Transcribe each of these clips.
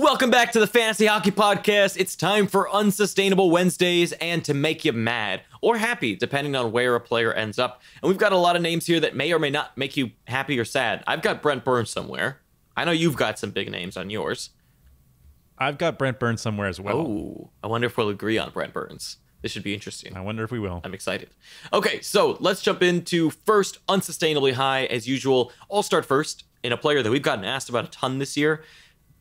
Welcome back to the Fantasy Hockey Podcast. It's time for Unsustainable Wednesdays and to make you mad or happy, depending on where a player ends up. And we've got a lot of names here that may or may not make you happy or sad. I've got Brent Burns somewhere. I know you've got some big names on yours. I've got Brent Burns somewhere as well. Oh, I wonder if we'll agree on Brent Burns. This should be interesting. I wonder if we will. I'm excited. Okay, so let's jump into first Unsustainably High. As usual, I'll start first in a player that we've gotten asked about a ton this year.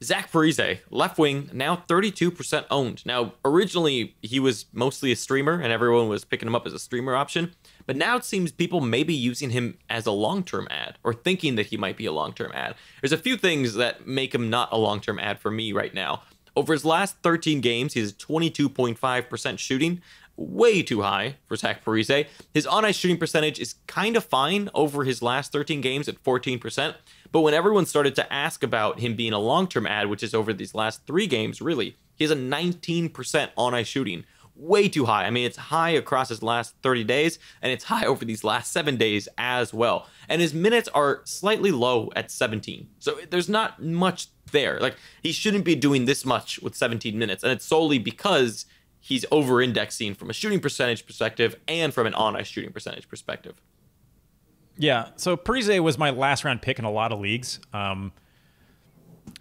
Zach Parise, left wing, now 32% owned. Now, originally, he was mostly a streamer, and everyone was picking him up as a streamer option. But now it seems people may be using him as a long-term ad, or thinking that he might be a long-term ad. There's a few things that make him not a long-term ad for me right now. Over his last 13 games, he's 22.5% shooting. Way too high for Zach Parise. His on-ice shooting percentage is kind of fine over his last 13 games at 14%. But when everyone started to ask about him being a long-term ad, which is over these last 3 games, really, he has a 19% on-ice shooting. Way too high. I mean, it's high across his last 30 days, and it's high over these last 7 days as well. And his minutes are slightly low at 17. So there's not much there. Like, he shouldn't be doing this much with 17 minutes, and it's solely because he's over-indexing from a shooting percentage perspective and from an on-ice shooting percentage perspective. Yeah, so Parise was my last round pick in a lot of leagues. He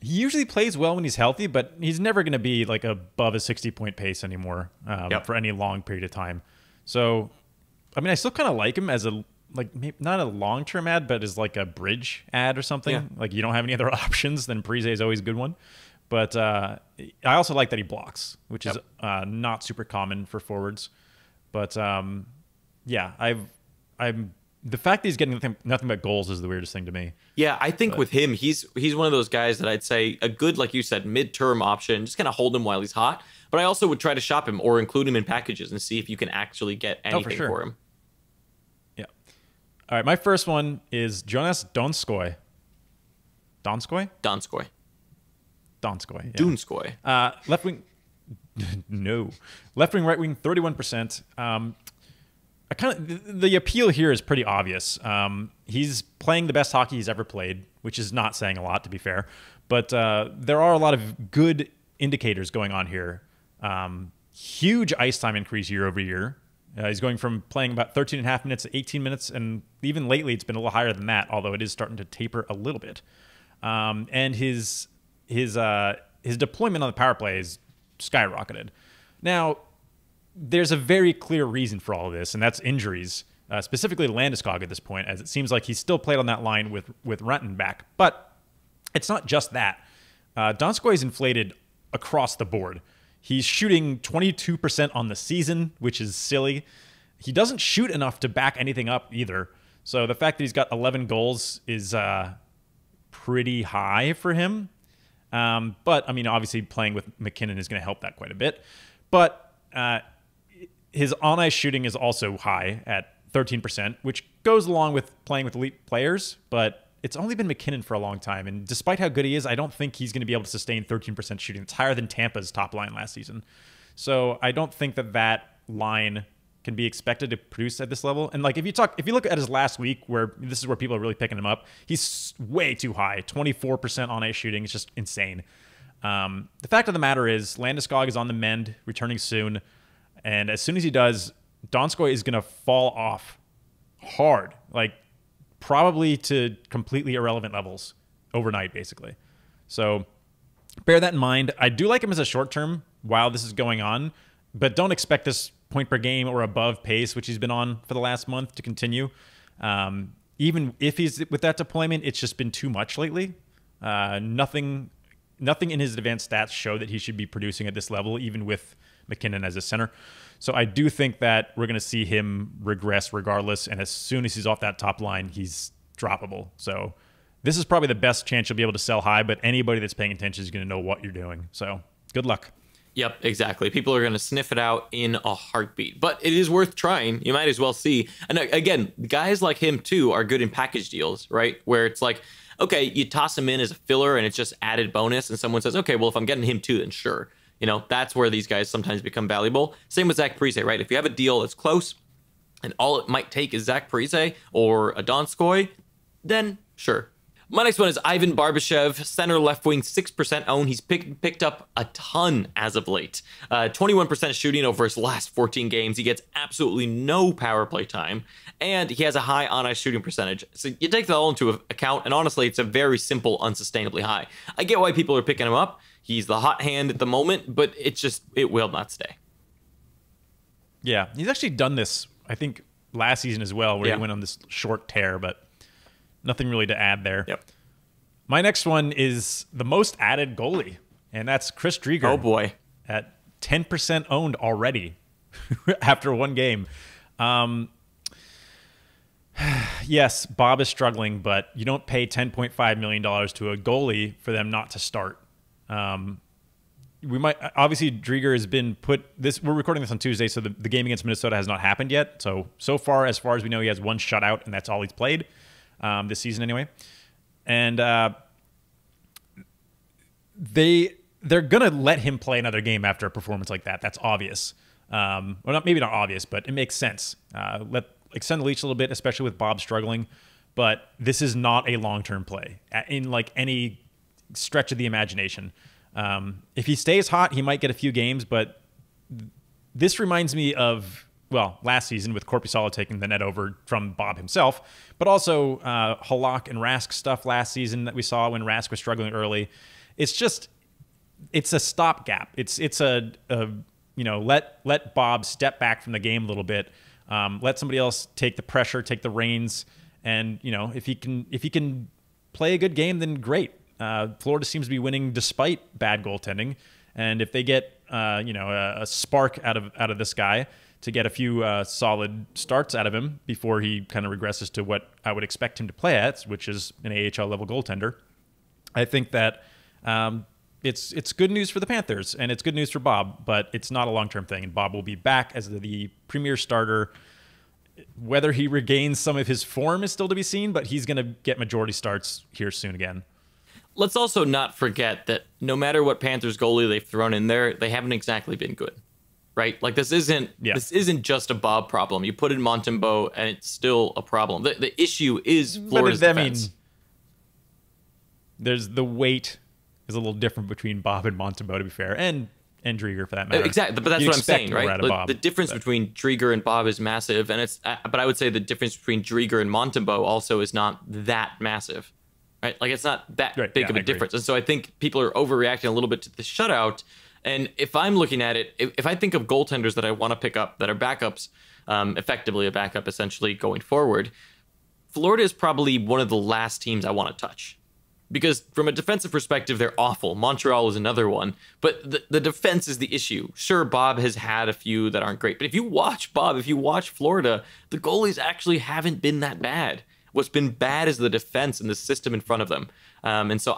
usually plays well when he's healthy, but he's never going to be like above a 60-point pace anymore for any long period of time. So, I mean, I still kind of like him as a, like, maybe not a long-term ad, but as like a bridge ad or something. Yeah. Like, you don't have any other options, then Parise is always a good one. But I also like that he blocks, which is not super common for forwards. But yeah, I'm the fact that he's getting nothing but goals is the weirdest thing to me. Yeah, I think with him, he's one of those guys that I'd say a good, like you said, midterm option. Just kind of hold him while he's hot. But I also would try to shop him or include him in packages and see if you can actually get anything for him. Yeah. All right, my first one is Jonas Donskoy. Donskoy? Donskoy. Donskoy. Yeah. Dunskoy. Left wing. No. Left wing, right wing, 31%. The appeal here is pretty obvious. He's playing the best hockey he's ever played, which is not saying a lot, to be fair. But there are a lot of good indicators going on here. Huge ice time increase year over year. He's going from playing about 13 and a half minutes to 18 minutes, and even lately it's been a little higher than that, although it is starting to taper a little bit. And his deployment on the power play is skyrocketed. Now, there's a very clear reason for all of this, and that's injuries, specifically Landeskog at this point, as it seems like he's still played on that line with Renton back. But it's not just that. Donskoy is inflated across the board. He's shooting 22% on the season, which is silly. He doesn't shoot enough to back anything up either. So the fact that he's got 11 goals is pretty high for him. But, I mean, obviously playing with McKinnon is going to help that quite a bit. But his on-ice shooting is also high at 13%, which goes along with playing with elite players, but it's only been McKinnon for a long time. And despite how good he is, I don't think he's going to be able to sustain 13% shooting. It's higher than Tampa's top line last season. So I don't think that line can be expected to produce at this level. And like if you look at his last week, where this is where people are really picking him up, he's way too high. 24% on-ice shooting. It's just insane. The fact of the matter is Landeskog is on the mend, returning soon. And as soon as he does, Donskoy is going to fall off hard, like probably to completely irrelevant levels overnight, basically. So bear that in mind. I do like him as a short term while this is going on, but don't expect this point per game or above pace, which he's been on for the last month, to continue. Even if he's with that deployment, it's just been too much lately. Nothing in his advanced stats show that he should be producing at this level, even with McKinnon as a center. So I do think that we're going to see him regress regardless, and as soon as he's off that top line, he's droppable. So this is probably the best chance you'll be able to sell high, but anybody that's paying attention is going to know what you're doing. So good luck. Yep, exactly. People are going to sniff it out in a heartbeat, but it is worth trying. You might as well see. And again, guys like him too are good in package deals, right? Where it's like, okay, you toss him in as a filler and it's just added bonus, and someone says, okay, well, if I'm getting him too, then sure. You know, that's where these guys sometimes become valuable. Same with Zach Parise, right? If you have a deal that's close and all it might take is Zach Parise or a Donskoy, then sure. My next one is Ivan Barbashev, center left wing, 6% own. He's picked up a ton as of late. 21% shooting over his last 14 games. He gets absolutely no power play time, and he has a high on-ice shooting percentage. So you take that all into account, and honestly, it's a very simple, unsustainably high. I get why people are picking him up. He's the hot hand at the moment, but it will not stay. Yeah, he's actually done this, I think, last season as well, where he went on this short tear, but nothing really to add there. Yep. My next one is the most added goalie, and that's Chris Drieger. Oh, boy. At 10% owned already after one game. Yes, Bob is struggling, but you don't pay $10.5 million to a goalie for them not to start. We might obviously Drieger has been put this. We're recording this on Tuesday, so the game against Minnesota has not happened yet. So far, as far as we know, he has one shutout, and that's all he's played this season anyway. And they're gonna let him play another game after a performance like that. That's obvious. Well, maybe not obvious, but it makes sense. Extend the leash a little bit, especially with Bob struggling. But this is not a long-term play in like any stretch of the imagination. If he stays hot, he might get a few games, but this reminds me of, well, last season with Korpisalo taking the net over from Bob himself, but also Halak and Rask stuff last season that we saw when Rask was struggling early. It's a stopgap. It's a let Bob step back from the game a little bit, let somebody else take the pressure, take the reins, and if he can play a good game, then great. Florida seems to be winning despite bad goaltending, and if they get a spark out of this guy to get a few solid starts out of him before he kind of regresses to what I would expect him to play at, which is an AHL level goaltender, I think that it's good news for the Panthers and it's good news for Bob, but it's not a long-term thing, and Bob will be back as the premier starter. Whether he regains some of his form is still to be seen, but he's going to get majority starts here soon again. Let's also not forget that no matter what Panthers goalie they've thrown in there, they haven't exactly been good, right? Like this isn't just a Bob problem. You put in Montembeault and it's still a problem. The issue is Florida's defense. There's the weight is a little different between Bob and Montembeault, to be fair, and Drieger for that matter. Exactly, but that's what I'm saying, right? The difference between Drieger and Bob is massive, and but I would say the difference between Drieger and Montembeault also is not that massive. Right? Like it's not that big of a difference. And so I think people are overreacting a little bit to the shutout. And if I'm looking at it, if I think of goaltenders that I want to pick up that are backups, effectively a backup essentially going forward, Florida is probably one of the last teams I want to touch. Because from a defensive perspective, they're awful. Montreal is another one. But the defense is the issue. Sure, Bob has had a few that aren't great. But if you watch Florida, the goalies actually haven't been that bad. What's been bad is the defense and the system in front of them. And so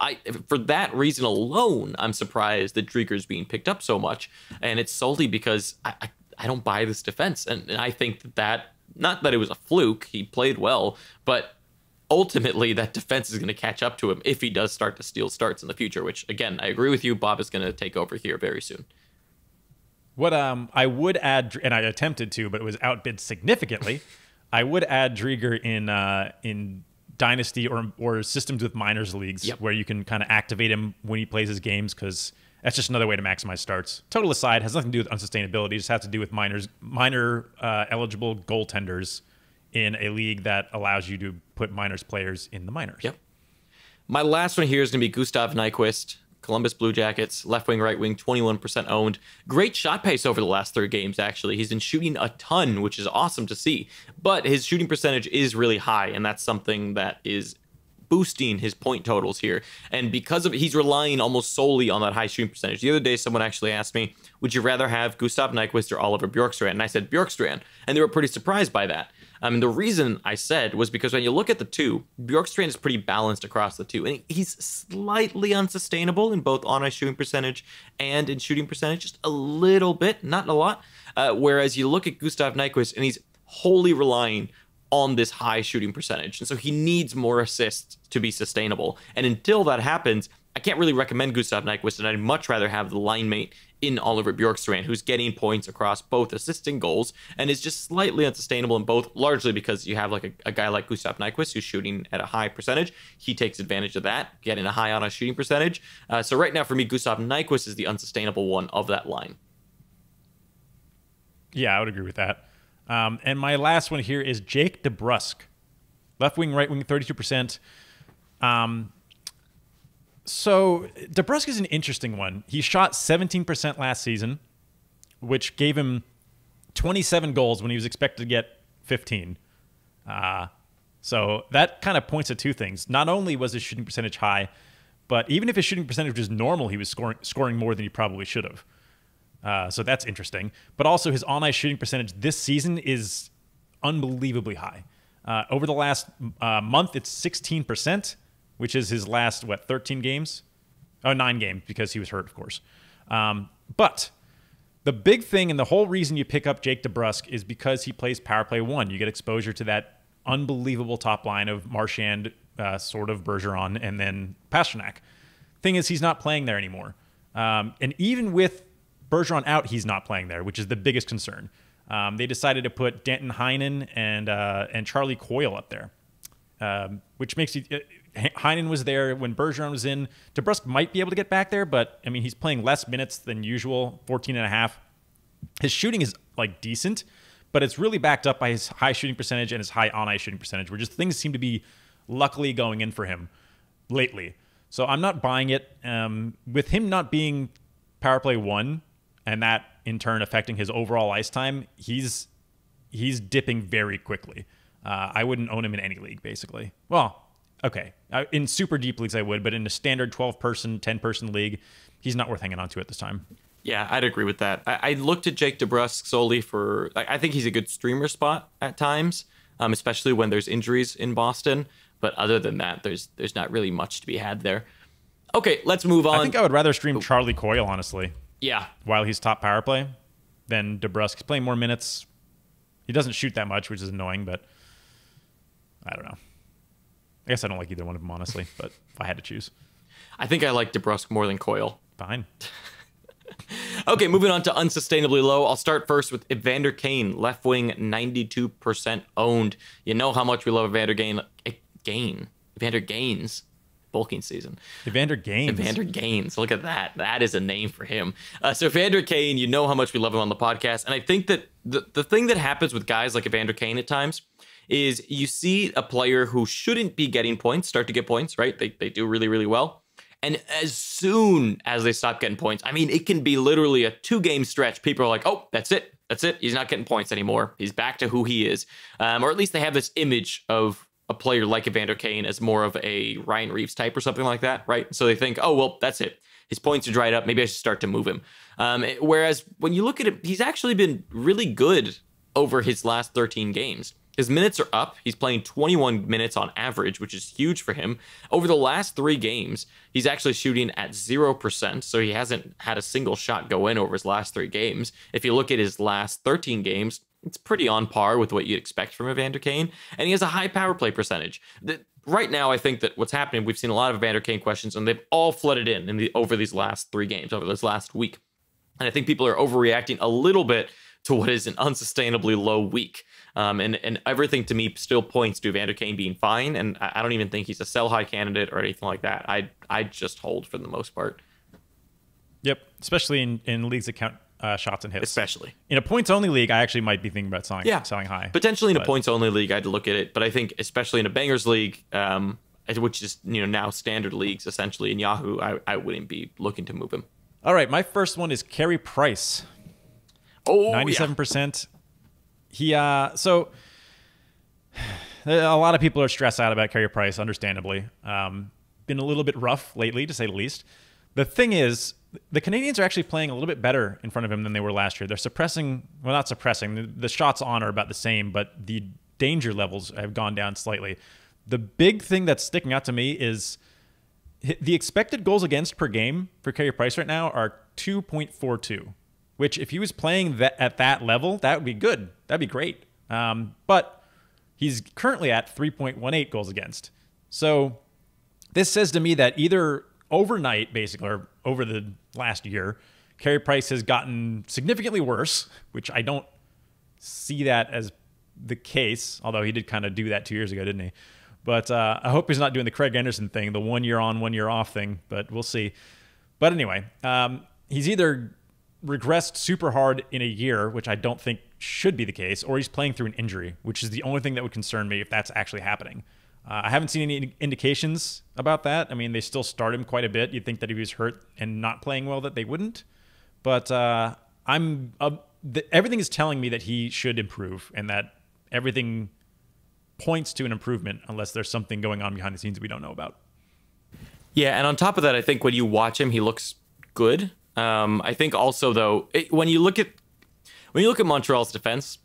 for that reason alone, I'm surprised that Drieger's being picked up so much. And it's solely because I don't buy this defense. And I think that not that it was a fluke, he played well, but ultimately that defense is going to catch up to him if he does start to steal starts in the future, which, again, I agree with you, Bob is going to take over here very soon. What I would add, and I attempted to, but it was outbid significantly, I would add Drieger in Dynasty or systems with minors leagues where you can kind of activate him when he plays his games, because that's just another way to maximize starts. Total aside, has nothing to do with unsustainability. It just has to do with minor eligible goaltenders in a league that allows you to put minors players in the minors. Yep. My last one here is going to be Gustav Nyquist, Columbus Blue Jackets, left wing, right wing, 21% owned. Great shot pace over the last 3 games, actually. He's been shooting a ton, which is awesome to see. But his shooting percentage is really high, and that's something that is boosting his point totals here. And because of it, he's relying almost solely on that high shooting percentage. The other day, someone actually asked me, would you rather have Gustav Nyquist or Oliver Bjorkstrand? And I said Bjorkstrand, and they were pretty surprised by that. The reason I said was because when you look at the two, Bjorkstrand is pretty balanced across the two. And he's slightly unsustainable in both on-ice shooting percentage and in shooting percentage, just a little bit, not a lot. Whereas you look at Gustav Nyquist, and he's wholly relying on this high shooting percentage. And so he needs more assists to be sustainable. And until that happens, I can't really recommend Gustav Nyquist, and I'd much rather have the line mate in Oliver Bjorkstrand, who's getting points across both assists and goals, and is just slightly unsustainable in both, largely because you have like a guy like Gustav Nyquist who's shooting at a high percentage. He takes advantage of that, getting a high on a shooting percentage. So right now for me, Gustav Nyquist is the unsustainable one of that line. Yeah, I would agree with that. And my last one here is Jake DeBrusk. Left wing, right wing, 32%. So DeBrusk is an interesting one. He shot 17% last season, which gave him 27 goals when he was expected to get 15. So that kind of points to two things. Not only was his shooting percentage high, but even if his shooting percentage was normal, he was scoring more than he probably should have. So that's interesting. But also his on-ice shooting percentage this season is unbelievably high. Over the last month, it's 16%. Which is his last, 13 games? Oh, 9 games, because he was hurt, of course. But the big thing and the whole reason you pick up Jake DeBrusk is because he plays power play 1. You get exposure to that unbelievable top line of Marchand, sort of Bergeron, and then Pasternak. Thing is, he's not playing there anymore. And even with Bergeron out, he's not playing there, which is the biggest concern. They decided to put Danton Heinen and Charlie Coyle up there, which makes you... Heinen was there when Bergeron was in. DeBrusk might be able to get back there, but I mean, he's playing less minutes than usual, 14 and a half. His shooting is like decent, but it's really backed up by his high shooting percentage and his high on-ice shooting percentage, where just things seem to be luckily going in for him lately. So I'm not buying it. With him not being power play 1, and that in turn affecting his overall ice time, he's dipping very quickly. I wouldn't own him in any league, basically. Well, okay. In super deep leagues, I would, but in a standard 12-person, 10-person league, he's not worth hanging on to at this time. Yeah, I'd agree with that. I looked at Jake DeBrusk solely for... I think he's a good streamer spot at times, especially when there's injuries in Boston. But other than that, there's not really much to be had there. Okay, let's move on. I think I would rather stream Charlie Coyle, honestly. Yeah. While he's top power play than DeBrusk. He's playing more minutes. He doesn't shoot that much, which is annoying, but I don't know. I guess I don't like either one of them, honestly, but if I had to choose. I think I like DeBrusk more than Coyle. Fine. Okay, moving on to Unsustainably Low. I'll start first with Evander Kane, left wing, 92% owned. You know how much we love Evander Evander Gaines. Bulking season. Evander Gaines. Look at that. That is a name for him. So Evander Kane, you know how much we love him on the podcast. And I think that the thing that happens with guys like Evander Kane at times is you see a player who shouldn't be getting points start to get points, right? They do really, really well. And as soon as they stop getting points, I mean, it can be literally a 2-game stretch. People are like, oh, that's it. He's not getting points anymore. He's back to who he is. Or at least they have this image of a player like Evander Kane as more of a Ryan Reeves type or something like that, right? So they think, oh, well, that's it. His points are dried up. Maybe I should start to move him. Whereas when you look at it, he's actually been really good over his last 13 games. His minutes are up. He's playing 21 minutes on average, which is huge for him. Over the last 3 games, he's actually shooting at 0%, so he hasn't had a single shot go in over his last 3 games. If you look at his last 13 games, it's pretty on par with what you'd expect from Evander Kane, and he has a high power play percentage. Right now, I think that what's happening, we've seen a lot of Evander Kane questions, and they've all flooded over these last 3 games, over this last week. And I think people are overreacting a little bit to what is an unsustainably low week. And everything to me still points to Evander Kane being fine, and I don't even think he's a sell high candidate or anything like that. I just hold for the most part. Yep, especially in leagues that count shots and hits. Especially. In a points-only league, I actually might be thinking about selling high. Potentially in a points-only league, I'd look at it. But I think especially in a bangers league, which is now standard leagues essentially in Yahoo, I wouldn't be looking to move him. All right, my first one is Carey Price. Oh, 97%. He so a lot of people are stressed out about Carey Price, understandably. Been a little bit rough lately, to say the least. The thing is, the Canadians are actually playing a little bit better in front of him than they were last year. They're suppressing, well, not suppressing. The shots on are about the same, but the danger levels have gone down slightly. The big thing that's sticking out to me is the expected goals against per game for Carey Price right now are 2.42. Which, if he was playing at that level, that would be good. That'd be great. But he's currently at 3.18 goals against. So this says to me that either overnight, basically, or over the last year, Carey Price has gotten significantly worse, which I don't see that as the case, although he did kind of do that 2 years ago, didn't he? But I hope he's not doing the Craig Anderson thing, the 1 year on, 1 year off thing, but we'll see. But anyway, he's either regressed super hard in a year, which I don't think should be the case, or he's playing through an injury, which is the only thing that would concern me if that's actually happening. I haven't seen any indications about that. I mean, they still start him quite a bit. You'd think that if he was hurt and not playing well that they wouldn't. But everything is telling me that he should improve and that everything points to an improvement unless there's something going on behind the scenes that we don't know about. Yeah, and on top of that, I think when you watch him, he looks good. I think also, though, when you look at Montreal's defense,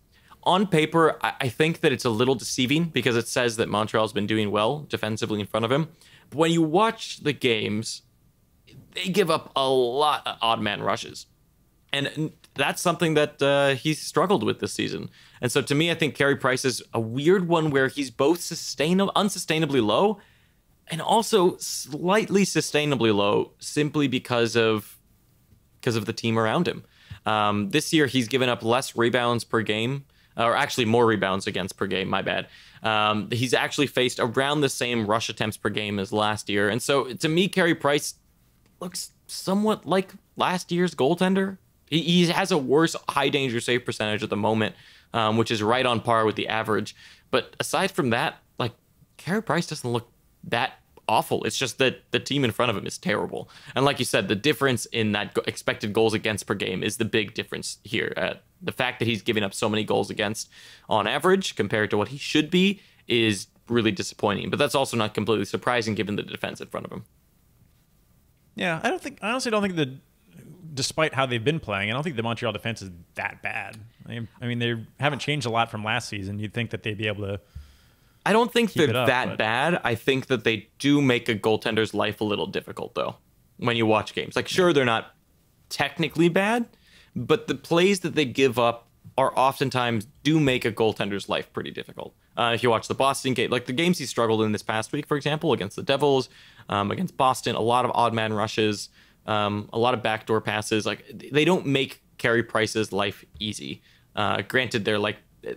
on paper, I think that it's a little deceiving because it says that Montreal's been doing well defensively in front of him. But when you watch the games, they give up a lot of odd man rushes. And that's something that he's struggled with this season. And so to me, I think Carey Price is a weird one where he's both unsustainably low and also slightly sustainably low simply because of the team around him. This year, he's given up less rebounds per game, or actually more rebounds against per game, my bad. He's actually faced around the same rush attempts per game as last year. And so to me, Carey Price looks somewhat like last year's goaltender. He has a worse high danger save percentage at the moment, which is right on par with the average. But aside from that, like, Carey Price doesn't look that awful. It's just that the team in front of him is terrible. And like you said, the difference in that expected goals against per game is the big difference here. The fact that he's giving up so many goals against on average compared to what he should be is really disappointing. But that's also not completely surprising given the defense in front of him. Yeah, I honestly don't think that, despite how they've been playing, I don't think the Montreal defense is that bad. I mean, they haven't changed a lot from last season. You'd think that they'd be able to. I don't think they're that bad. I think that they do make a goaltender's life a little difficult, though, when you watch games. Like, sure, they're not technically bad, but the plays that they give up are oftentimes do make a goaltender's life pretty difficult. If you watch the Boston game, like the games he struggled in this past week, for example, against the Devils, against Boston, a lot of odd man rushes, a lot of backdoor passes. Like, they don't make Carey Price's life easy. Granted,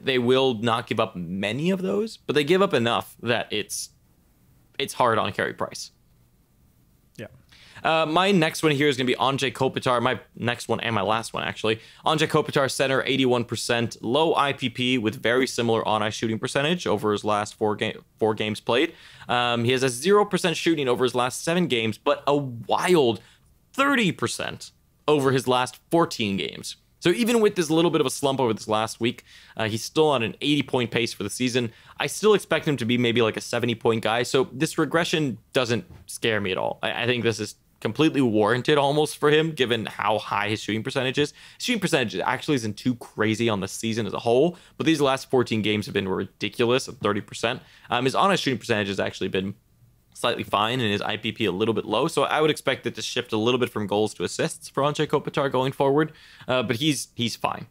they will not give up many of those, but they give up enough that it's hard on Carey Price. Yeah. My next one here is going to be Anze Kopitar. My next one and my last one, actually. Anze Kopitar, center, 81%, low IPP with very similar on-ice shooting percentage over his last four games played. He has a 0% shooting over his last 7 games, but a wild 30% over his last 14 games. So even with this little bit of a slump over this last week, he's still on an 80-point pace for the season. I still expect him to be maybe like a 70-point guy. So this regression doesn't scare me at all. I think this is completely warranted almost for him, given how high his shooting percentage is. His shooting percentage actually isn't too crazy on the season as a whole, but these last 14 games have been ridiculous at 30%. His honest shooting percentage has actually been slightly fine and his IPP a little bit low. So I would expect it to shift a little bit from goals to assists for Anze Kopitar going forward. But he's fine.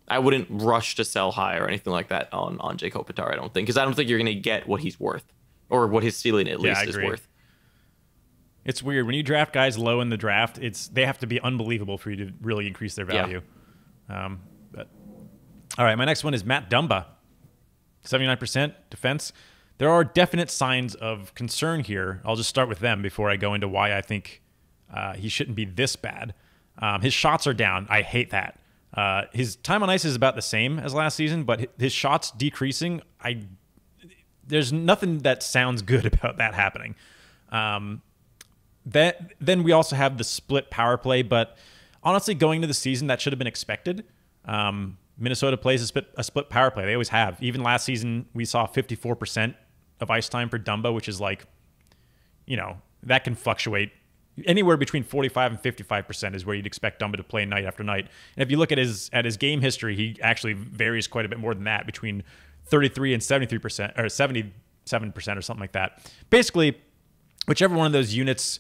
I wouldn't rush to sell high or anything like that on Anze Kopitar, I don't think, because I don't think you're going to get what he's worth or what his ceiling at least is worth. It's weird. When you draft guys low in the draft, they have to be unbelievable for you to really increase their value. Yeah. But all right, my next one is Matt Dumba, 79% defense. There are definite signs of concern here. I'll just start with them before I go into why I think he shouldn't be this bad. His shots are down. I hate that. His time on ice is about the same as last season, but his shots decreasing, there's nothing that sounds good about that happening. Then we also have the split power play, but honestly, going into the season, that should have been expected. Minnesota plays a split power play. They always have. Even last season, we saw 54% of ice time for Dumba, which is like, that can fluctuate. Anywhere between 45 and 55% is where you'd expect Dumba to play night after night. And if you look at his game history, he actually varies quite a bit more than that, between 33 and 73% or 77% or something like that. Basically, whichever one of those units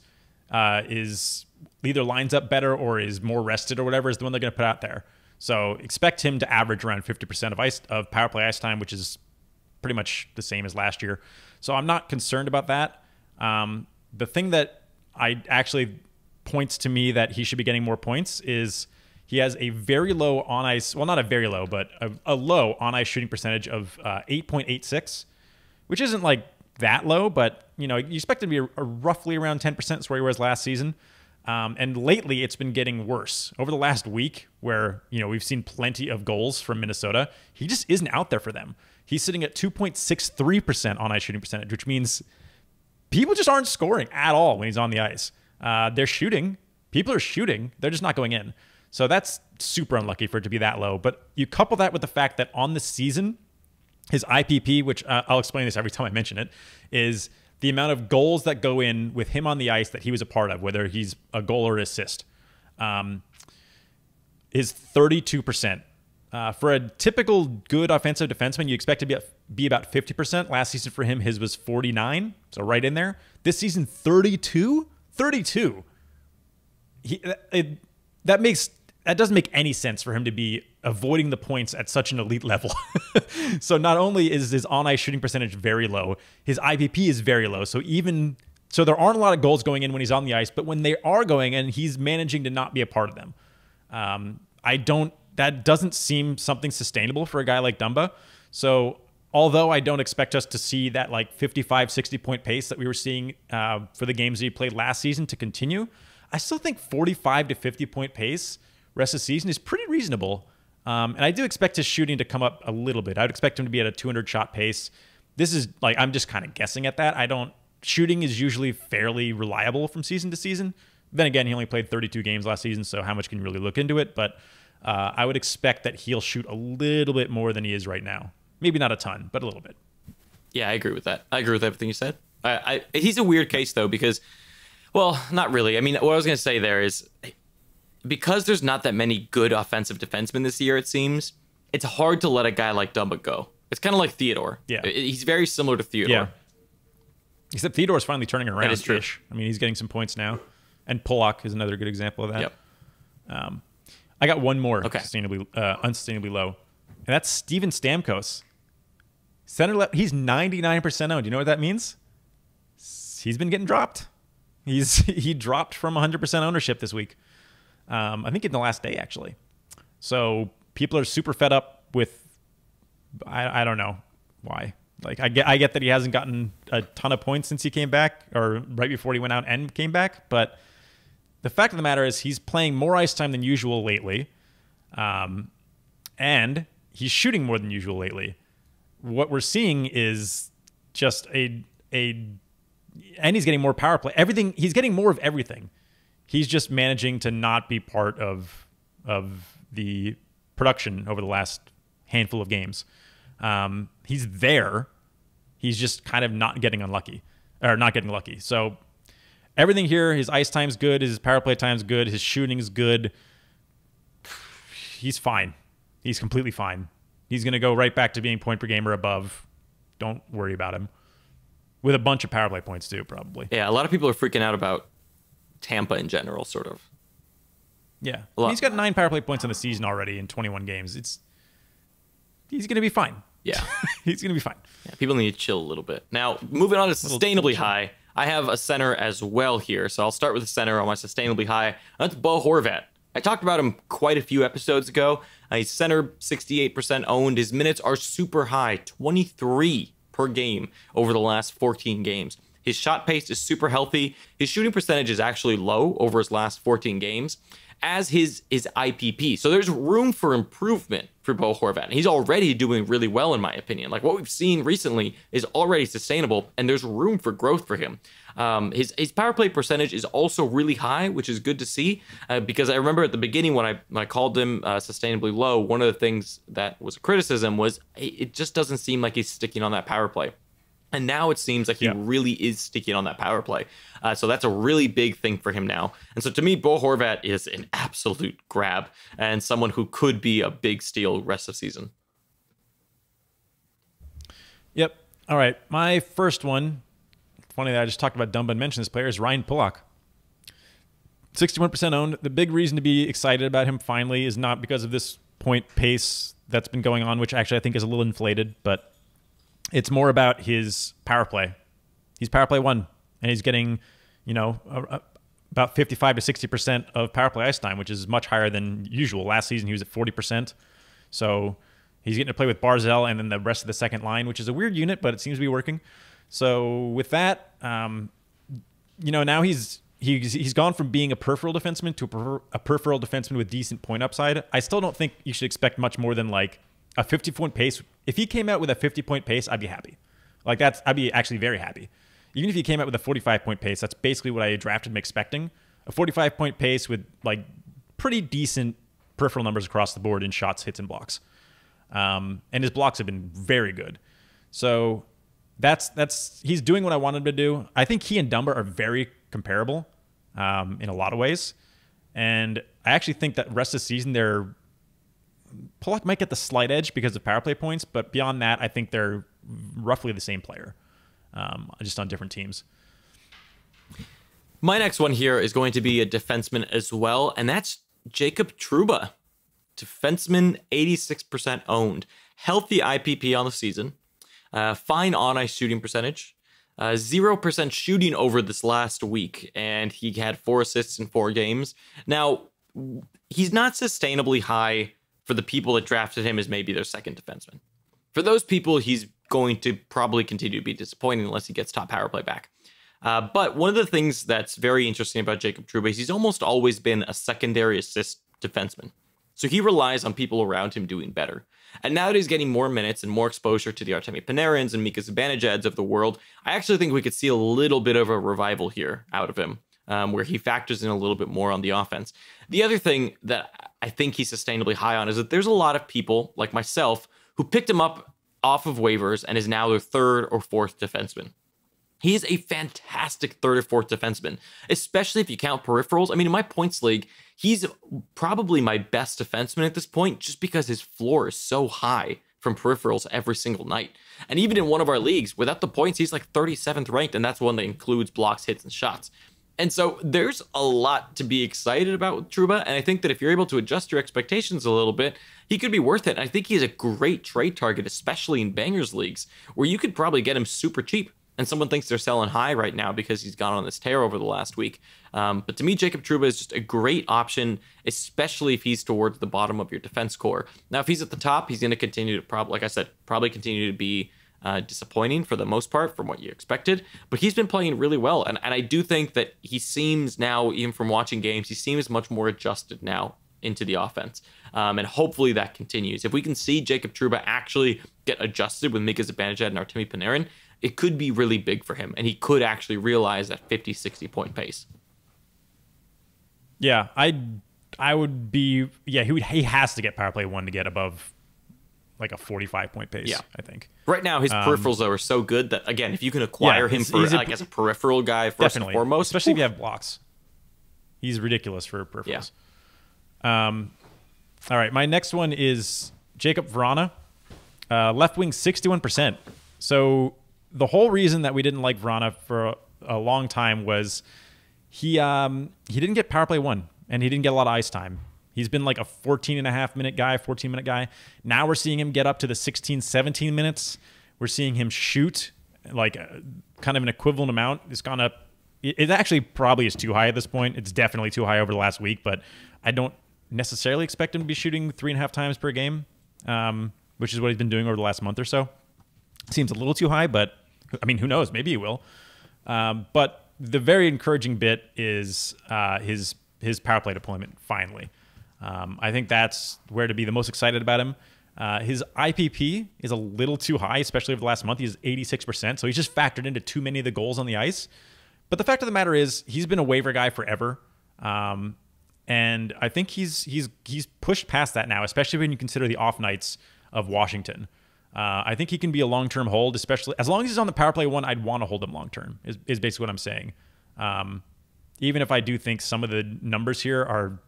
is either lines up better or is more rested or whatever is the one they're going to put out there. So expect him to average around 50% of power play ice time, which is pretty much the same as last year. So I'm not concerned about that. The thing that I actually points to me that he should be getting more points is he has a very low on ice, well, not a very low, but a low on ice shooting percentage of 8.86, which isn't like that low, but you expect it to be roughly around 10%. That's where he was last season. And lately it's been getting worse. Over the last week where, we've seen plenty of goals from Minnesota, he just isn't out there for them. He's sitting at 2.63% on ice shooting percentage, which means people just aren't scoring at all when he's on the ice. They're shooting. People are shooting. They're just not going in. So that's super unlucky for it to be that low. But you couple that with the fact that on the season, his IPP, which I'll explain this every time I mention it, is the amount of goals that go in with him on the ice that he was a part of, whether he's a goal or assist, is 32%. For a typical good offensive defenseman, you expect to be about 50%. Last season for him, his was 49, so right in there. This season, 32? 32. That doesn't make any sense for him to be avoiding the points at such an elite level. So not only is his on-ice shooting percentage very low, his IPP is very low. So there aren't a lot of goals going in when he's on the ice, but when they are going in, he's managing to not be a part of them. That doesn't seem something sustainable for a guy like Dumba. So although I don't expect us to see that like 55, 60 point pace that we were seeing for the games that he played last season to continue, I still think 45 to 50 point pace rest of the season is pretty reasonable. And I do expect his shooting to come up a little bit. I would expect him to be at a 200 shot pace. This is like, I'm just kind of guessing at that. Shooting is usually fairly reliable from season to season. Then again, he only played 32 games last season, so how much can you really look into it? But I would expect that he'll shoot a little bit more than he is right now. Maybe not a ton, but a little bit. Yeah, I agree with that. I agree with everything you said. He's a weird case, though, because, well, not really. I mean, what I was going to say there is, because there's not that many good offensive defensemen this year, it seems, it's hard to let a guy like Dumba go. It's kind of like Theodore. Yeah. He's very similar to Theodore. Yeah. Except Theodore's finally turning around. That is true. I mean, he's getting some points now. And Pollock is another good example of that. Yep. I got one more Unsustainably low. And that's Steven Stamkos. Center left, he's 99% owned. You know what that means? He's been getting dropped. He dropped from 100% ownership this week. I think in the last day, actually. So people are super fed up with, I don't know why. Like I get that he hasn't gotten a ton of points since he came back, or right before he went out and came back. But the fact of the matter is he's playing more ice time than usual lately. And he's shooting more than usual lately. What we're seeing is just and he's getting more power play. Everything, he's getting more of everything. He's just managing to not be part of the production over the last handful of games. He's there. He's just kind of not getting lucky. So everything here, his ice time's good, his power play time's good, his shooting's good. He's fine. He's completely fine. He's going to go right back to being point per game or above. Don't worry about him. With a bunch of power play points too, probably. Yeah, a lot of people are freaking out about Tampa in general, sort of. Yeah. He's got 9 power play points in the season already in 21 games. He's going to be fine. Yeah. He's going to be fine. Yeah, people need to chill a little bit. Now, moving on to Sustainably High, I have a center as well here. So I'll start with the center on my Sustainably High. That's Bo Horvat. I talked about him quite a few episodes ago. He's center, 68% owned. His minutes are super high, 23 per game over the last 14 games. His shot pace is super healthy. His shooting percentage is actually low over his last 14 games, as his IPP. So there's room for improvement for Bo Horvat. And he's already doing really well, in my opinion. Like what we've seen recently is already sustainable, and there's room for growth for him. His power play percentage is also really high, which is good to see, because I remember at the beginning when I called him Sustainably Low, one of the things that was a criticism was it just doesn't seem like he's sticking on that power play. And now it seems like he really is sticking on that power play. So that's a really big thing for him now. And so to me, Bo Horvat is an absolute grab and someone who could be a big steal rest of season. Yep. All right. My first one, funny that I just talked about Dumba and mentioned this player, is Ryan Pollock. 61% owned. The big reason to be excited about him finally is not because of this point pace that's been going on, which actually I think is a little inflated, but it's more about his power play. He's power play 1, and he's getting, about 55 to 60% of power play ice time, which is much higher than usual. Last season, he was at 40%. So he's getting to play with Barzal and then the rest of the second line, which is a weird unit, but it seems to be working. So with that, now he's gone from being a peripheral defenseman to a peripheral defenseman with decent point upside. I still don't think you should expect much more than like a 50-point pace. If he came out with a 50-point pace, I'd be happy. I'd be actually very happy. Even if he came out with a 45-point pace, that's basically what I drafted him expecting. A 45-point pace with like pretty decent peripheral numbers across the board in shots, hits, and blocks. And his blocks have been very good. So he's doing what I wanted him to do. I think he and Dumba are very comparable in a lot of ways. And I actually think that rest of the season, Pulock might get the slight edge because of power play points, but beyond that, I think they're roughly the same player, just on different teams. My next one here is going to be a defenseman as well, and that's Jacob Trouba. Defenseman, 86% owned. Healthy IPP on the season. Fine on-ice shooting percentage. 0% shooting over this last week, and he had 4 assists in 4 games. Now, he's not sustainably high for the people that drafted him as maybe their second defenseman. For those people, he's going to probably continue to be disappointing unless he gets top power play back. But one of the things that's very interesting about Jacob Trouba is he's almost always been a secondary assist defenseman. So he relies on people around him doing better. And now that he's getting more minutes and more exposure to the Artemi Panarins and Mika Zibanejad's of the world, I actually think we could see a little bit of a revival here out of him, where he factors in a little bit more on the offense. The other thing that I think he's sustainably high on is that there's a lot of people like myself who picked him up off of waivers and is now their third or fourth defenseman. He is a fantastic third or fourth defenseman, especially if you count peripherals. I mean, in my points league, he's probably my best defenseman at this point just because his floor is so high from peripherals every single night. And even in one of our leagues, without the points, he's like 37th ranked, and that's one that includes blocks, hits, and shots. And so there's a lot to be excited about with Trouba, and I think that if you're able to adjust your expectations a little bit, he could be worth it. And I think he's a great trade target, especially in bangers leagues, where you could probably get him super cheap. And someone thinks they're selling high right now because he's gone on this tear over the last week. But to me, Jacob Trouba is just a great option, especially if he's towards the bottom of your defense core. Now, if he's at the top, he's going to continue to, like I said, probably continue to be disappointing for the most part from what you expected. But he's been playing really well. And I do think that he seems now, even from watching games, he seems much more adjusted now into the offense. And hopefully that continues. If we can see Jacob Trouba actually get adjusted with Mika Zibanejad and Artemi Panarin, it could be really big for him, and he could actually realize that 50, 60-point pace. Yeah, I would be, he has to get power play 1 to get above like a 45-point pace, yeah. I think. Right now, his peripherals, though, are so good that, again, if you can acquire him for as a peripheral guy first and foremost. Especially if you have blocks. He's ridiculous for peripherals. Yeah. All right, my next one is Jacob Vrana. Left wing, 61%. So the whole reason that we didn't like Vrana for a long time was he didn't get power play 1, and he didn't get a lot of ice time. He's been like a 14.5-minute guy, 14-minute guy. Now we're seeing him get up to the 16, 17 minutes. We're seeing him shoot like kind of an equivalent amount. It's gone up. It actually probably is too high at this point. It's definitely too high over the last week, but I don't necessarily expect him to be shooting 3.5 times per game, which is what he's been doing over the last month or so. Seems a little too high, but I mean, who knows? Maybe he will. But the very encouraging bit is his power play deployment, finally. I think that's where to be the most excited about him. His IPP is a little too high, especially over the last month. He's 86%, so he's just factored into too many of the goals on the ice. But the fact of the matter is, he's been a waiver guy forever. And I think he's pushed past that now, especially when you consider the off nights of Washington. I think he can be a long-term hold, especially as long as he's on the power play 1. I'd want to hold him long-term is basically what I'm saying. Even if I do think some of the numbers here are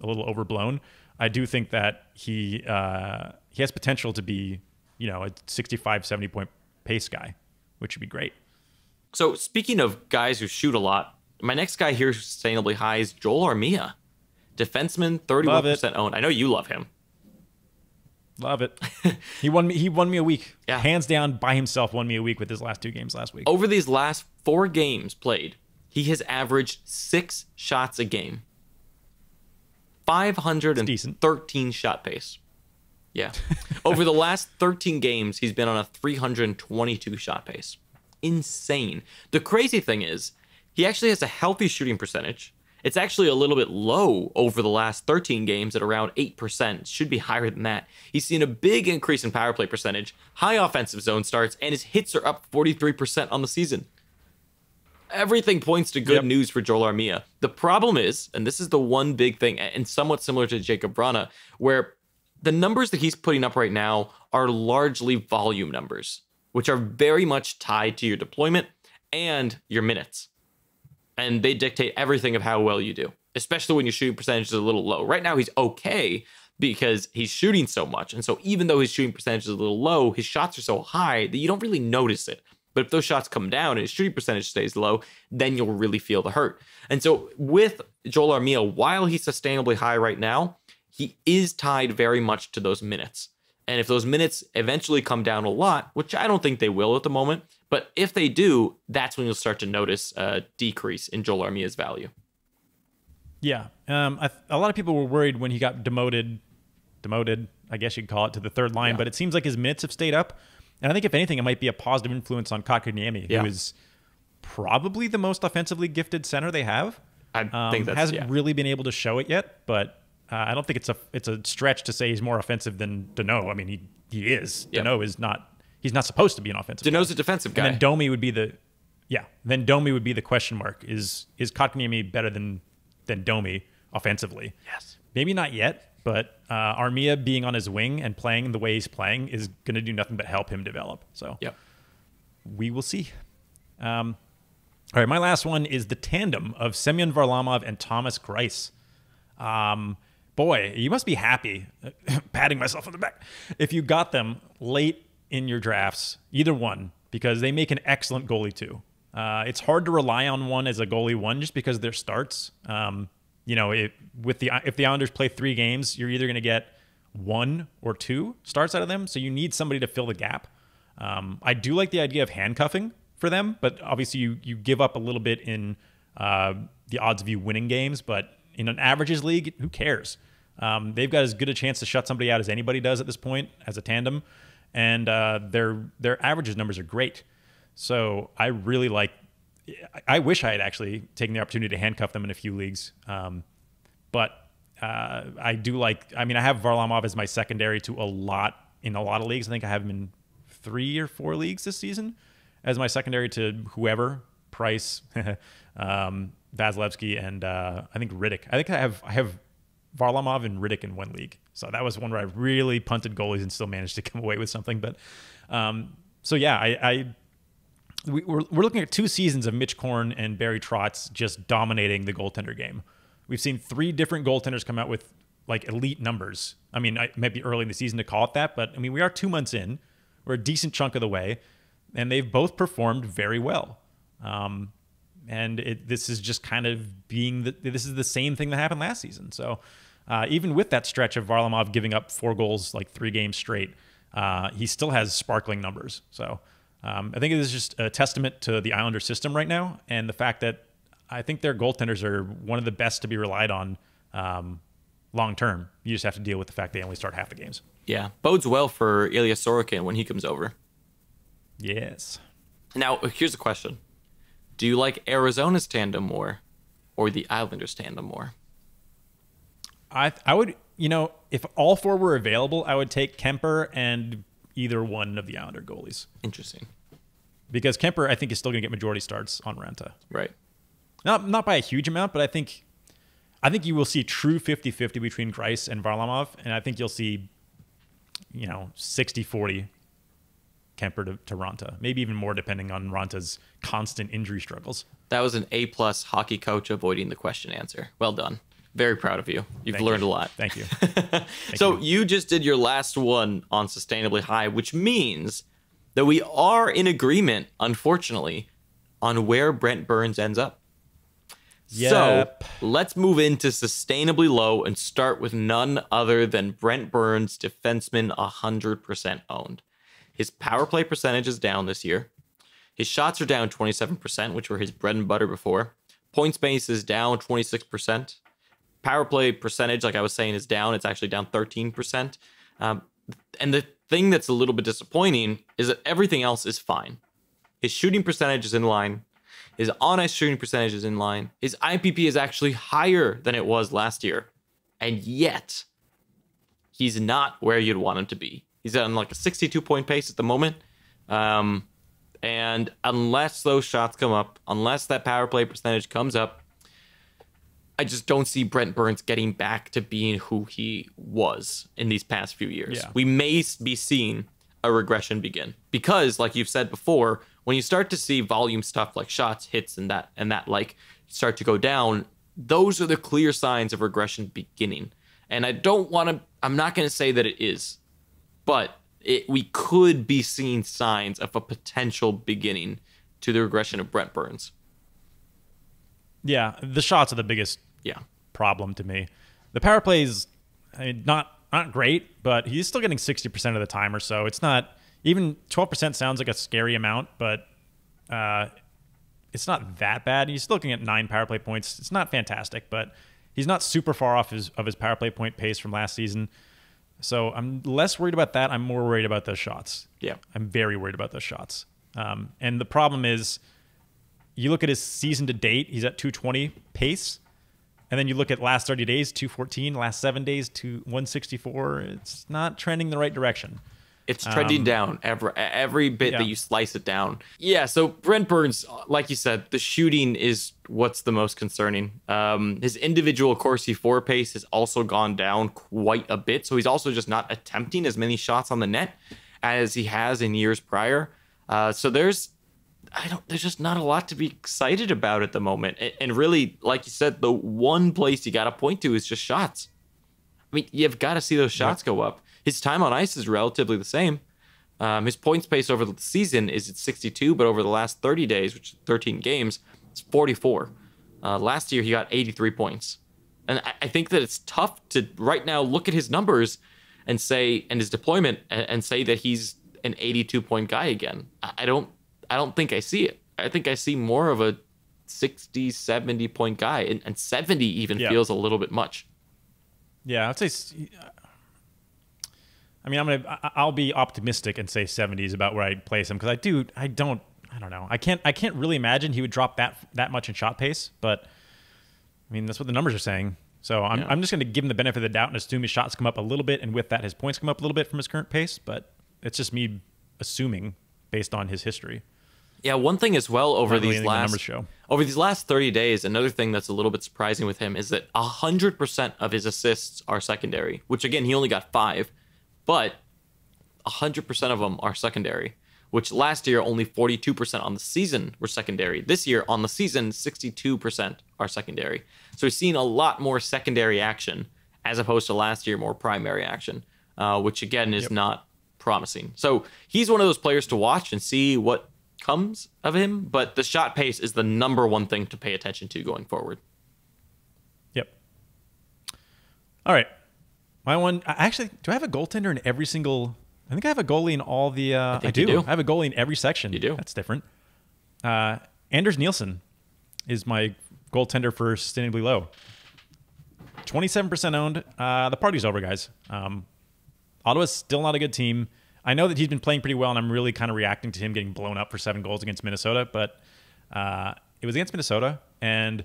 a little overblown, I do think that he has potential to be, a 65, 70-point pace guy, which would be great. So speaking of guys who shoot a lot, my next guy here who's sustainably high is Joel Armia. Defenseman, 31% owned. I know you love him. Love it. He won me a week. Yeah. Hands down, by himself, won me a week with his last 2 games last week. Over these last 4 games played, He has averaged 6 shots a game. 513 shot pace. Yeah. Over the last 13 games, he's been on a 322 shot pace. Insane. The crazy thing is, he actually has a healthy shooting percentage. It's actually a little bit low over the last 13 games at around 8%. Should be higher than that. He's seen a big increase in power play percentage, high offensive zone starts, and his hits are up 43% on the season. Everything points to good news for Joel Armia. The problem is, and this is the one big thing, and somewhat similar to Jacob Vrana, where the numbers that he's putting up right now are largely volume numbers, which are very much tied to your deployment and your minutes. And they dictate everything of how well you do, especially when your shooting percentage is a little low. Right now, he's okay because he's shooting so much. And so even though his shooting percentage is a little low, his shots are so high that you don't really notice it. But if those shots come down and his shooting percentage stays low, then you'll really feel the hurt. And so with Joel Armia, while he's sustainably high right now, he is tied very much to those minutes. And if those minutes eventually come down a lot, which I don't think they will at the moment, but if they do, that's when you'll start to notice a decrease in Joel Armia's value. Yeah. A lot of people were worried when he got demoted, I guess you'd call it, to the third line, but it seems like his minutes have stayed up. And I think if anything, it might be a positive influence on Kotkaniemi, who is probably the most offensively gifted center they have. I think that's hasn't really been able to show it yet, but I don't think it's a stretch to say he's more offensive than Danault. I mean, he is. Yep. Danault is not. He's not supposed to be an offensive guy. Danault's a defensive guy. And then Domi would be the question mark. Is Kotkaniemi better than Domi offensively? Yes. Maybe not yet, but Armia being on his wing and playing the way he's playing is going to do nothing but help him develop. So we will see. All right, my last one is the tandem of Semyon Varlamov and Thomas Greiss. Boy, you must be happy, patting myself on the back, if you got them late in your drafts, either one, because they make an excellent goalie too. It's hard to rely on one as a goalie one just because their starts. If the Islanders play 3 games, you're either going to get 1 or 2 starts out of them, so you need somebody to fill the gap. I do like the idea of handcuffing for them, but obviously you give up a little bit in the odds of you winning games, but in an averages league, who cares? They've got as good a chance to shut somebody out as anybody does at this point as a tandem, and their averages numbers are great. So I really like. I wish I had actually taken the opportunity to handcuff them in a few leagues, but I do like. I mean, I have Varlamov as my secondary to a lot of leagues. I think I have him in 3 or 4 leagues this season as my secondary to whoever, Price, Vasilevsky, and I think Riddick. I think I have Varlamov and Riddick in 1 league. So that was one where I really punted goalies and still managed to come away with something. But we're looking at 2 seasons of Mitch Korn and Barry Trotz just dominating the goaltender game. We've seen 3 different goaltenders come out with like elite numbers. I mean, it might be early in the season to call it that, but I mean, we are 2 months in. We're a decent chunk of the way, and they've both performed very well. This is just kind of this is the same thing that happened last season. So even with that stretch of Varlamov giving up 4 goals like 3 games straight, he still has sparkling numbers. So I think it is just a testament to the Islander system right now, and the fact that I think their goaltenders are one of the best to be relied on long term. You just have to deal with the fact they only start half the games. Yeah, bodes well for Ilya Sorokin when he comes over. Yes. Now, here's a question. Do you like Arizona's tandem more or the Islanders' tandem more? I would, if all 4 were available, I would take Kemper and either one of the Islander goalies. Interesting. Because Kemper, I think, is still going to get majority starts on Renta. Right. Not by a huge amount, but I think you will see true 50-50 between Greiss and Varlamov, and I think you'll see, 60-40 Kemper to Ranta. Maybe even more depending on Ranta's constant injury struggles. That was an A+ hockey coach avoiding the question answer. Well done. Very proud of you. You've learned a lot. Thank you. So you just did your last one on Sustainably High, which means that we are in agreement, unfortunately, on where Brent Burns ends up. Yep. So let's move into Sustainably Low and start with none other than Brent Burns, defenseman 100% owned. His power play percentage is down this year. His shots are down 27%, which were his bread and butter before. Point space is down 26%. Power play percentage, like I was saying, is down. It's actually down 13%. And the thing that's a little bit disappointing is that everything else is fine. His shooting percentage is in line. His on-ice shooting percentage is in line. His IPP is actually higher than it was last year. And yet, he's not where you'd want him to be. He's on like a 62-point pace at the moment. And unless those shots come up, unless that power play percentage comes up, I just don't see Brent Burns getting back to being who he was in these past few years. Yeah. We may be seeing a regression begin because, like you've said before, when you start to see volume stuff like shots, hits, and that like start to go down, those are the clear signs of regression beginning. And I'm not going to say that it is, but we could be seeing signs of a potential beginning to the regression of Brent Burns. Yeah, the shots are the biggest problem to me. The power play is not great, but he's still getting 60% of the time or so. It's not even 12% sounds like a scary amount, but it's not that bad. He's still looking at 9 power play points. It's not fantastic, but he's not super far off his power play point pace from last season. So I'm less worried about that. I'm more worried about those shots. Yeah, I'm very worried about those shots. And the problem is, you look at his season to date, he's at 220 pace. And then you look at last 30 days, 214, last 7 days, 164. It's not trending the right direction. It's trending down every bit that you slice it down. Yeah, so Brent Burns, like you said, the shooting is what's the most concerning. His individual Corsi 4 pace has also gone down quite a bit. So he's also just not attempting as many shots on the net as he has in years prior. So there's just not a lot to be excited about at the moment. And really, like you said, the one place you got to point to is just shots. I mean, you've got to see those shots go up. His time on ice is relatively the same. His point space over the season is at 62, but over the last 30 days, which is 13 games, it's 44. Last year, he got 83 points. And I think that it's tough to right now look at his numbers and his deployment and say that he's an 82-point guy again. I don't think I see it. I think I see more of a 60, 70-point guy, and 70 even feels a little bit much. Yeah, I'd say. I mean, I'll be optimistic and say 70 is about where I'd place him because I don't know. I can't really imagine he would drop that much in shot pace, but I mean, that's what the numbers are saying. So I'm just going to give him the benefit of the doubt and assume his shots come up a little bit, and with that, his points come up a little bit from his current pace. But it's just me assuming based on his history. Yeah, one thing as well over these last 30 days, another thing that's a little bit surprising with him is that 100% of his assists are secondary, which again, he only got 5, but 100% of them are secondary, which last year only 42% on the season were secondary. This year on the season, 62% are secondary. So we've seen a lot more secondary action as opposed to last year, more primary action, which again is not promising. So he's one of those players to watch and see what comes of him, but the shot pace is the number one thing to pay attention to going forward. Yep. All right. My one, actually, do I have a goaltender in every single? I think I have a goalie in all the. I do. I have a goalie in every section. You do. That's different. Anders Nielsen is my goaltender for Sustainably Low. 27% owned. The party's over, guys. Ottawa's still not a good team. I know that he's been playing pretty well, and I'm really kind of reacting to him getting blown up for 7 goals against Minnesota, but it was against Minnesota, and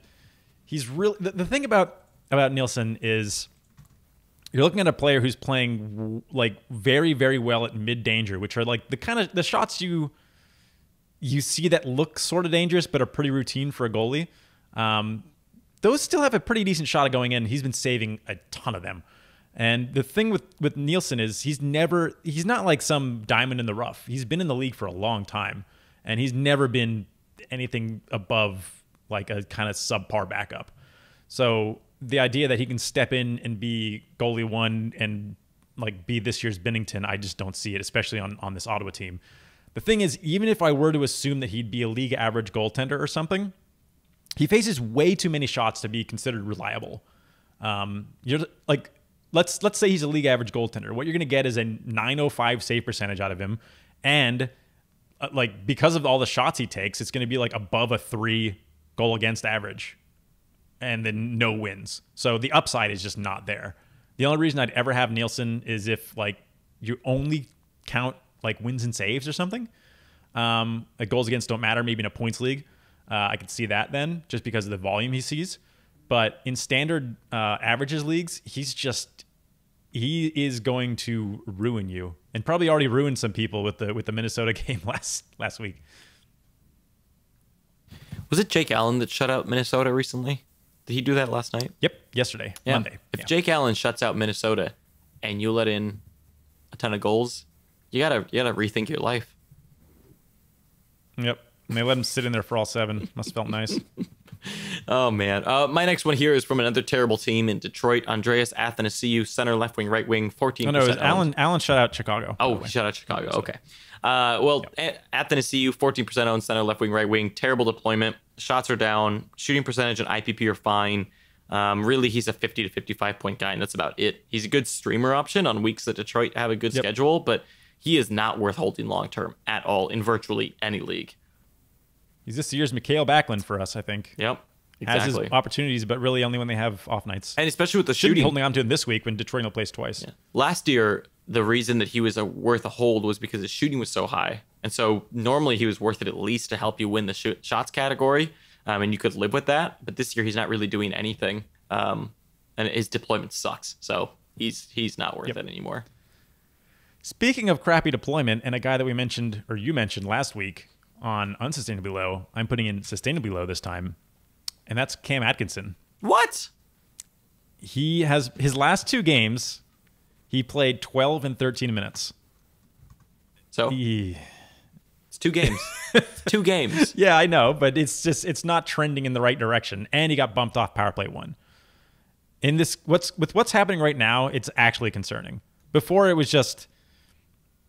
he's really the thing about Nielsen is you're looking at a player who's playing like very, very well at mid danger, which are like the shots you see that look sort of dangerous but are pretty routine for a goalie. Those still have a pretty decent shot of going in. He's been saving a ton of them. And the thing with Nielsen is he's not like some diamond in the rough. He's been in the league for a long time, and he's never been anything above like a kind of subpar backup. So the idea that he can step in and be goalie 1 and like be this year's Binnington, I just don't see it, especially on this Ottawa team. The thing is, even if I were to assume that he'd be a league average goaltender or something, he faces way too many shots to be considered reliable. You're like. Let's say he's a league average goaltender. What you're going to get is a .905 save percentage out of him, and like because of all the shots he takes, it's going to be like above a 3 goal against average, and then no wins. So the upside is just not there. The only reason I'd ever have Nielsen is if like you only count like wins and saves or something. Like goals against don't matter, maybe in a points league. I could see that then, just because of the volume he sees. But in standard averages leagues, he is going to ruin you, and probably already ruined some people with the Minnesota game last week. Was it Jake Allen that shut out Minnesota recently? Did he do that last night? Yep, yesterday, yeah. Monday. If Jake Allen shuts out Minnesota, and you let in a ton of goals, you gotta rethink your life. Yep, and they let him sit in there for all 7. Must have felt nice. Oh man, my next one here is from another terrible team in Detroit. Andreas Athanasiou, center, left wing, right wing, 14%. Oh, no, it was Allen shut out Chicago. Oh, he shut out Chicago. Okay. Well, yep. Athanasiou, 14% owned, center, left wing, right wing. Terrible deployment. Shots are down. Shooting percentage and IPP are fine. Really, he's a 50 to 55 point guy, and that's about it. He's a good streamer option on weeks that Detroit have a good schedule, but he is not worth holding long term at all in virtually any league. He's this year's Mikhail Backlund for us, I think. Yep, exactly. Has his opportunities, but really only when they have off nights. And especially with the Should shooting. be holding on to him this week when Detroit only plays twice. Yeah. Last year, the reason that he was worth a hold was because his shooting was so high. And so normally he was worth it at least to help you win the shots category, and you could live with that. But this year he's not really doing anything, and his deployment sucks. So he's not worth it anymore. Speaking of crappy deployment, and a guy that we mentioned, or you mentioned last week on Unsustainably Low, I'm putting in Sustainably Low this time, and that's Cam Atkinson. What? He has his last 2 games, he played 12 and 13 minutes. So it's 2 games. It's 2 games. Yeah, I know, but it's not trending in the right direction, and he got bumped off power play 1. In this, what's happening right now, it's actually concerning. Before it was just,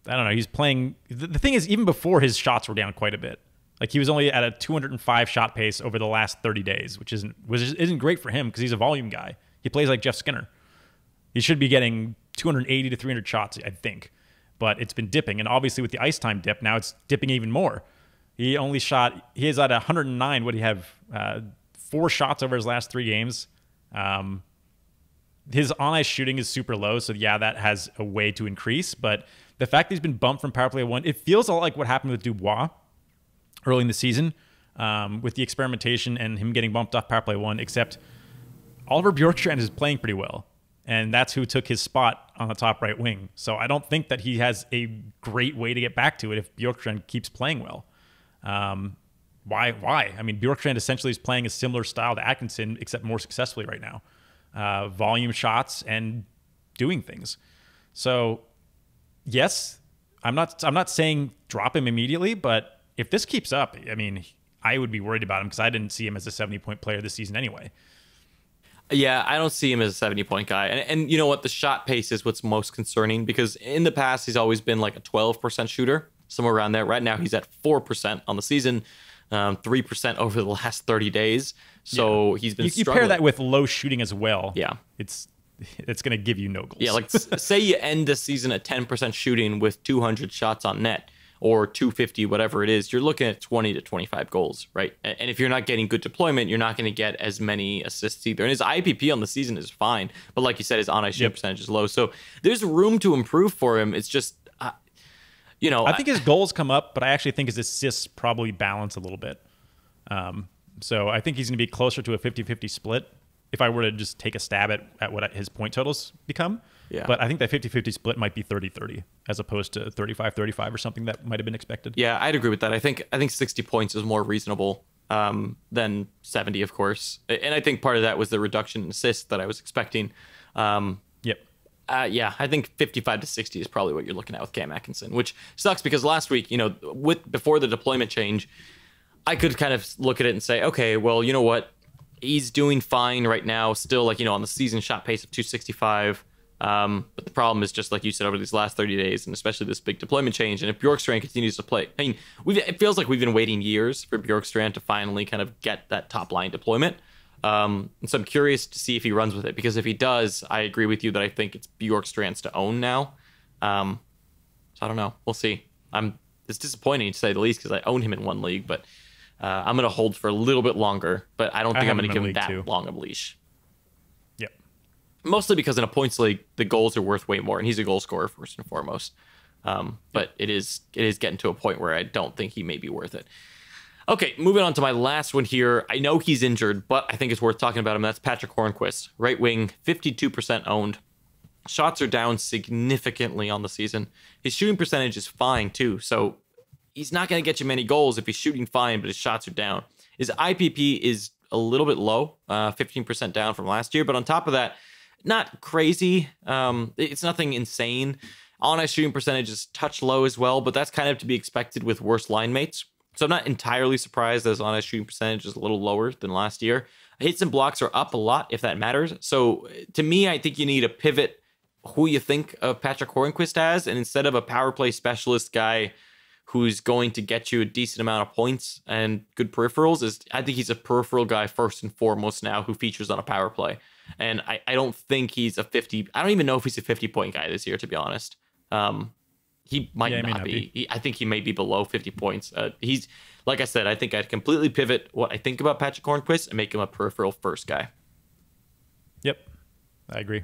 I don't know, he's playing. The thing is, even before, his shots were down quite a bit. Like he was only at a 205 shot pace over the last 30 days, which isn't great for him because he's a volume guy. He plays like Jeff Skinner. He should be getting 280 to 300 shots, I think. But it's been dipping, and obviously with the ice time dip, now it's dipping even more. He is at 109. What do you have? 4 shots over his last 3 games. His on-ice shooting is super low, so yeah, that has a way to increase. But the fact that he's been bumped from power play 1, it feels a lot like what happened with Dubois early in the season, with the experimentation and him getting bumped off power play 1, except Oliver Bjorkstrand is playing pretty well, and that's who took his spot on the top right wing. So I don't think that he has a great way to get back to it if Bjorkstrand keeps playing well. Why? I mean, Bjorkstrand essentially is playing a similar style to Atkinson, except more successfully right now. Volume shots and doing things. So yes, I'm not saying drop him immediately, but if this keeps up, I mean, I would be worried about him because I didn't see him as a 70-point player this season anyway. Yeah, I don't see him as a 70-point guy. And you know what? The shot pace is what's most concerning because in the past, he's always been like a 12% shooter, somewhere around there. Right now, he's at 4% on the season, 3% over the last 30 days. So he's been struggling. You pair that with low shooting as well. Yeah. It's going to give you no goals. Yeah, like say you end the season at 10% shooting with 200 shots on net or 250, whatever it is, you're looking at 20 to 25 goals, right? And if you're not getting good deployment, you're not going to get as many assists either. And his IPP on the season is fine. But like you said, his on-ice shooting percentage is low. So there's room to improve for him. It's just, I think his goals come up, but I actually think his assists probably balance a little bit. So I think he's going to be closer to a 50-50 split if I were to just take a stab at what his point totals become. Yeah. But I think that 50-50 split might be 30-30 as opposed to 35-35 or something that might have been expected. Yeah, I'd agree with that. I think 60 points is more reasonable than 70, of course. And I think part of that was the reduction in assists that I was expecting. Yeah, I think 55 to 60 is probably what you're looking at with Cam Atkinson, which sucks because last week, before the deployment change, I could kind of look at it and say, okay, well, you know what? He's doing fine right now, still on the season shot pace of 265. But the problem is just like you said over these last 30 days, and especially this big deployment change. And if Bjorkstrand continues to play, I mean, it feels like we've been waiting years for Bjorkstrand to finally kind of get that top line deployment. And so I'm curious to see if he runs with it, because if he does, I agree with you that I think it's Bjorkstrand's to own now. So I don't know. We'll see. It's disappointing to say the least because I own him in one league, but I'm going to hold for a little bit longer, but I don't think I'm going to give him that long of a leash. Yep. Mostly because in a points league, the goals are worth way more, and he's a goal scorer first and foremost. But it is getting to a point where I don't think he may be worth it. Okay, moving on to my last one here. I know he's injured, but I think it's worth talking about him. That's Patrick Hornquist, right wing, 52% owned. Shots are down significantly on the season. His shooting percentage is fine too, so he's not going to get you many goals if he's shooting fine, but his shots are down. His IPP is a little bit low, 15% down from last year, but on top of that, not crazy. It's nothing insane. On-ice shooting percentage is touch low as well, but that's kind of to be expected with worse line mates. So I'm not entirely surprised that his on-ice shooting percentage is a little lower than last year. Hits and blocks are up a lot, if that matters. So to me, I think you need to pivot who you think of Patrick Hornquist as, and instead of a power play specialist guy who's going to get you a decent amount of points and good peripherals, I think he's a peripheral guy first and foremost now who features on a power play. And I don't think he's a 50. I don't even know if he's a 50-point guy this year, to be honest. He might not be. I think he may be below 50 points. He's, like I said, I think I'd completely pivot what I think about Patrick Hornquist and make him a peripheral first guy. Yep, I agree.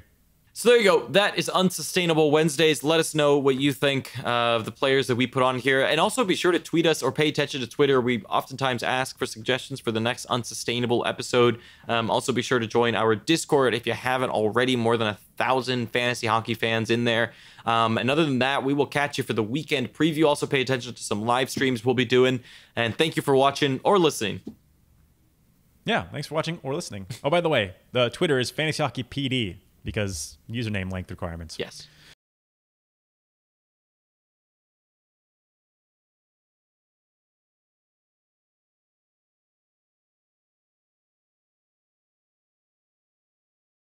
So there you go. That is Unsustainable Wednesdays. Let us know what you think of the players that we put on here. And also be sure to tweet us or pay attention to Twitter. We oftentimes ask for suggestions for the next Unsustainable episode. Also be sure to join our Discord if you haven't already. More than 1,000 fantasy hockey fans in there. And other than that, we will catch you for the weekend preview. Also pay attention to some live streams we'll be doing. And thank you for watching or listening. Yeah, thanks for watching or listening. Oh, by the way, the Twitter is Fantasy Hockey PD. Because username length requirements. Yes.